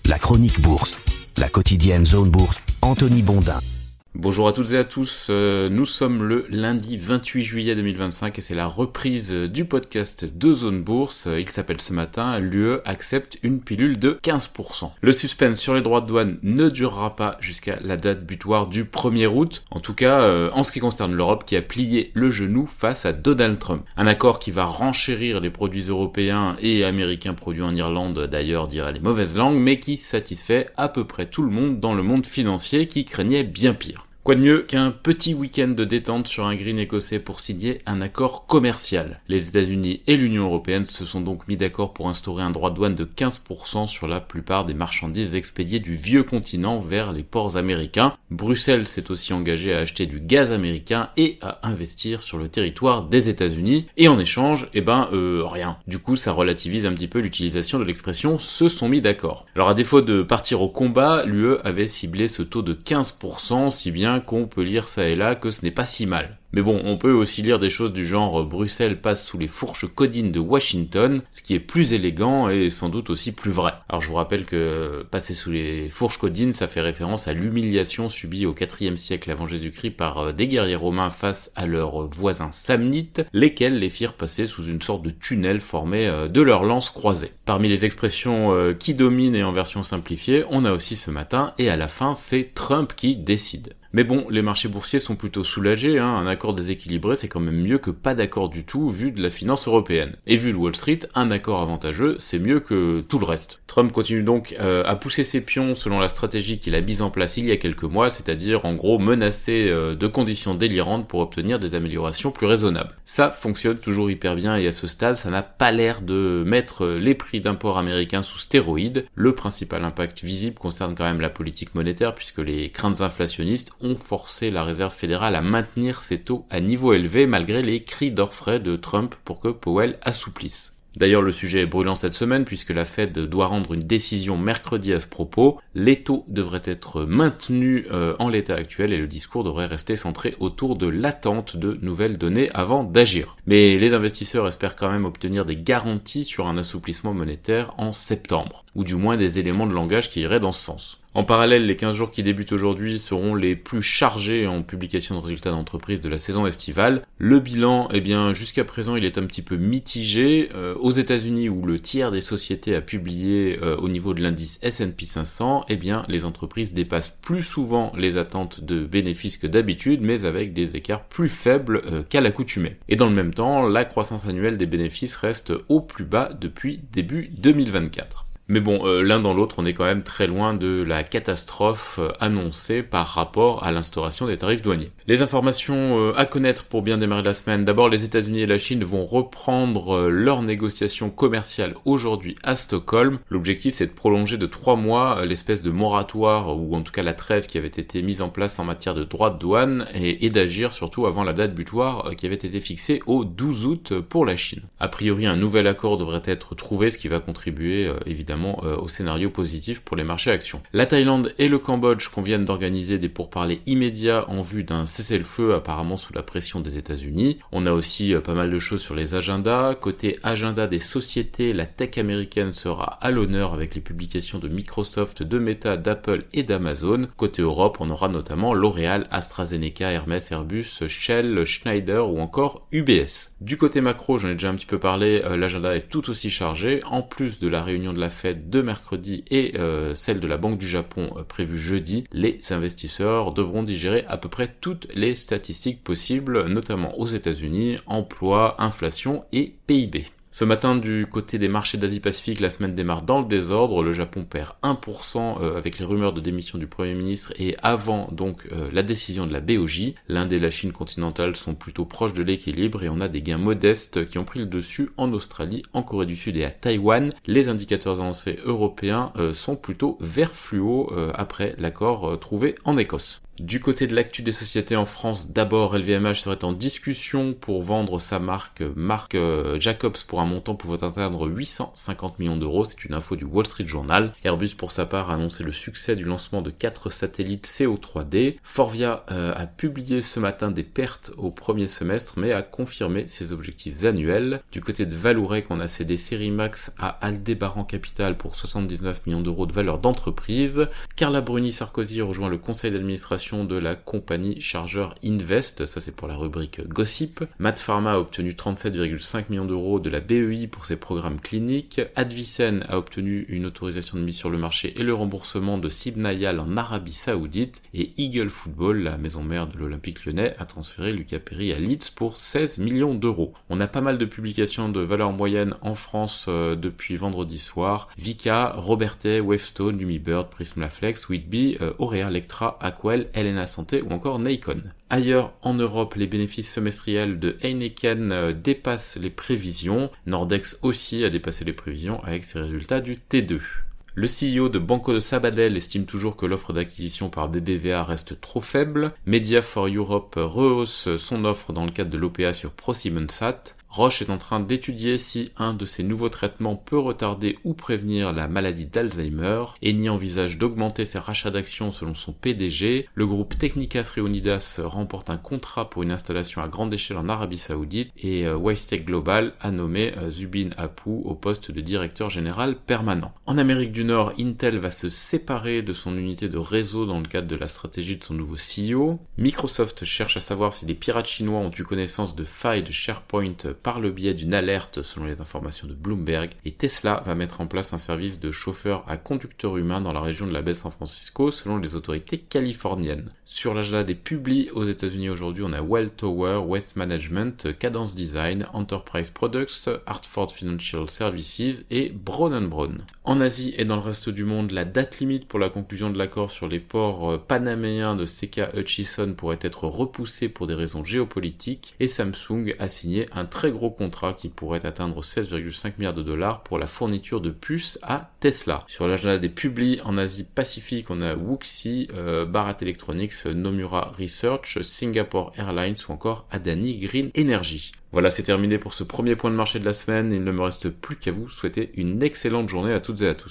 La chronique bourse, la quotidienne Zone Bourse, Anthony Bondin. Bonjour à toutes et à tous, nous sommes le lundi 28 juillet 2025 et c'est la reprise du podcast de Zone Bourse. Il s'appelle ce matin, l'UE accepte une pilule de 15%. Le suspense sur les droits de douane ne durera pas jusqu'à la date butoir du 1er août, en tout cas en ce qui concerne l'Europe qui a plié le genou face à Donald Trump. Un accord qui va renchérir les produits européens et américains produits en Irlande, d'ailleurs diraient les mauvaises langues, mais qui satisfait à peu près tout le monde dans le monde financier qui craignait bien pire. Quoi de mieux qu'un petit week-end de détente sur un green écossais pour signer un accord commercial. Les États-Unis et l'Union européenne se sont donc mis d'accord pour instaurer un droit de douane de 15% sur la plupart des marchandises expédiées du vieux continent vers les ports américains. Bruxelles s'est aussi engagée à acheter du gaz américain et à investir sur le territoire des États-Unis. Et en échange, rien. Du coup, ça relativise un petit peu l'utilisation de l'expression « se sont mis d'accord ». Alors à défaut de partir au combat, l'UE avait ciblé ce taux de 15%, si bien qu'on peut lire ça et là que ce n'est pas si mal. Mais bon, on peut aussi lire des choses du genre Bruxelles passe sous les fourches codines de Washington, ce qui est plus élégant et sans doute aussi plus vrai. Alors je vous rappelle que passer sous les fourches codines, ça fait référence à l'humiliation subie au IVe siècle avant Jésus-Christ par des guerriers romains face à leurs voisins samnites, lesquels les firent passer sous une sorte de tunnel formé de leurs lances croisées. Parmi les expressions qui dominent et en version simplifiée, on a aussi ce matin, et à la fin, c'est Trump qui décide. Mais bon, les marchés boursiers sont plutôt soulagés, un accord déséquilibré c'est quand même mieux que pas d'accord du tout vu de la finance européenne. Et vu le Wall Street, un accord avantageux c'est mieux que tout le reste. Trump continue donc à pousser ses pions selon la stratégie qu'il a mise en place il y a quelques mois, c'est-à-dire en gros menacer de conditions délirantes pour obtenir des améliorations plus raisonnables. Ça fonctionne toujours hyper bien et à ce stade ça n'a pas l'air de mettre les prix d'import américains sous stéroïdes. Le principal impact visible concerne quand même la politique monétaire puisque les craintes inflationnistes ont forcé la Réserve fédérale à maintenir ses taux à niveau élevé malgré les cris d'orfraie de Trump pour que Powell assouplisse. D'ailleurs, le sujet est brûlant cette semaine puisque la Fed doit rendre une décision mercredi à ce propos. Les taux devraient être maintenus en l'état actuel et le discours devrait rester centré autour de l'attente de nouvelles données avant d'agir. Mais les investisseurs espèrent quand même obtenir des garanties sur un assouplissement monétaire en septembre, ou du moins des éléments de langage qui iraient dans ce sens. En parallèle, les 15 jours qui débutent aujourd'hui seront les plus chargés en publication de résultats d'entreprise de la saison estivale. Le bilan, jusqu'à présent, il est un petit peu mitigé. Aux États-Unis, où le tiers des sociétés a publié au niveau de l'indice S&P 500, les entreprises dépassent plus souvent les attentes de bénéfices que d'habitude, mais avec des écarts plus faibles qu'à l'accoutumée. Et dans le même temps, la croissance annuelle des bénéfices reste au plus bas depuis début 2024. Mais bon, l'un dans l'autre, on est quand même très loin de la catastrophe annoncée par rapport à l'instauration des tarifs douaniers. Les informations à connaître pour bien démarrer la semaine. D'abord, les États-Unis et la Chine vont reprendre leurs négociations commerciales aujourd'hui à Stockholm. L'objectif, c'est de prolonger de 3 mois l'espèce de moratoire, ou en tout cas la trêve qui avait été mise en place en matière de droits de douane, et d'agir surtout avant la date butoir qui avait été fixée au 12 août pour la Chine. A priori, un nouvel accord devrait être trouvé, ce qui va contribuer évidemment au scénario positif pour les marchés actions. La Thaïlande et le Cambodge conviennent d'organiser des pourparlers immédiats en vue d'un cessez-le-feu apparemment sous la pression des États-Unis. On a aussi pas mal de choses sur les agendas. Côté agenda des sociétés, la tech américaine sera à l'honneur avec les publications de Microsoft, de Meta, d'Apple et d'Amazon. Côté Europe, on aura notamment L'Oréal, AstraZeneca, Hermès, Airbus, Shell, Schneider ou encore UBS. Du côté macro, j'en ai déjà un petit peu parlé, l'agenda est tout aussi chargé. En plus de la réunion de la Fed de mercredi et celle de la Banque du Japon prévue jeudi, les investisseurs devront digérer à peu près toutes les statistiques possibles, notamment aux États-Unis, emploi, inflation et PIB. Ce matin, du côté des marchés d'Asie-Pacifique, la semaine démarre dans le désordre. Le Japon perd 1% avec les rumeurs de démission du Premier ministre et avant donc la décision de la BOJ. L'Inde et la Chine continentale sont plutôt proches de l'équilibre et on a des gains modestes qui ont pris le dessus en Australie, en Corée du Sud et à Taïwan. Les indicateurs avancés européens sont plutôt vert fluo après l'accord trouvé en Écosse. Du côté de l'actu des sociétés en France, d'abord LVMH serait en discussion pour vendre sa marque Jacobs pour un montant pouvant atteindre 850 millions d'euros, c'est une info du Wall Street Journal. Airbus pour sa part a annoncé le succès du lancement de 4 satellites CO3D. Forvia a publié ce matin des pertes au premier semestre mais a confirmé ses objectifs annuels. Du côté de Vallourec, on a cédé Serimax à Aldébaran Capital pour 79 millions d'euros de valeur d'entreprise. Carla Bruni-Sarkozy rejoint le conseil d'administration de la compagnie Chargeur Invest, ça c'est pour la rubrique Gossip. MaaT Pharma a obtenu 37,5 millions d'euros de la BEI pour ses programmes cliniques. Advicen a obtenu une autorisation de mise sur le marché et le remboursement de Sibnayal en Arabie Saoudite. Et Eagle Football, la maison mère de l'Olympique Lyonnais, a transféré Lucas Perry à Leeds pour 16 millions d'euros. On a pas mal de publications de valeur moyenne en France depuis vendredi soir. Vika, Robertet, Wavestone, Lumibird, Prismaflex, Whitby, Aurea, Lectra, Aquel, Helena Santé ou encore Nacon. Ailleurs en Europe, les bénéfices semestriels de Heineken dépassent les prévisions. Nordex aussi a dépassé les prévisions avec ses résultats du T2. Le CEO de Banco de Sabadell estime toujours que l'offre d'acquisition par BBVA reste trop faible. Media for Europe rehausse son offre dans le cadre de l'OPA sur ProSiebenSat. Roche est en train d'étudier si un de ces nouveaux traitements peut retarder ou prévenir la maladie d'Alzheimer. Eni envisage d'augmenter ses rachats d'actions selon son PDG. Le groupe Técnicas Reunidas remporte un contrat pour une installation à grande échelle en Arabie Saoudite et Westech Global a nommé Zubin Appou au poste de directeur général permanent. En Amérique du Nord, Intel va se séparer de son unité de réseau dans le cadre de la stratégie de son nouveau CEO. Microsoft cherche à savoir si les pirates chinois ont eu connaissance de failles de SharePoint par le biais d'une alerte selon les informations de Bloomberg, et Tesla va mettre en place un service de chauffeur à conducteur humain dans la région de la baie de San Francisco selon les autorités californiennes. Sur l'agenda des publis aux États-Unis aujourd'hui, on a Welltower, Waste Management, Cadence Design, Enterprise Products, Hartford Financial Services et Brown & Brown. En Asie et dans le reste du monde, la date limite pour la conclusion de l'accord sur les ports panaméens de CK Hutchison pourrait être repoussée pour des raisons géopolitiques et Samsung a signé un très gros contrat qui pourrait atteindre 16,5 milliards de dollars pour la fourniture de puces à Tesla. Sur l'agenda des publis en Asie Pacifique, on a Wuxi, Bharat Electronics, Nomura Research, Singapore Airlines ou encore Adani Green Energy. Voilà, c'est terminé pour ce premier point de marché de la semaine. Il ne me reste plus qu'à vous souhaiter une excellente journée à toutes et à tous.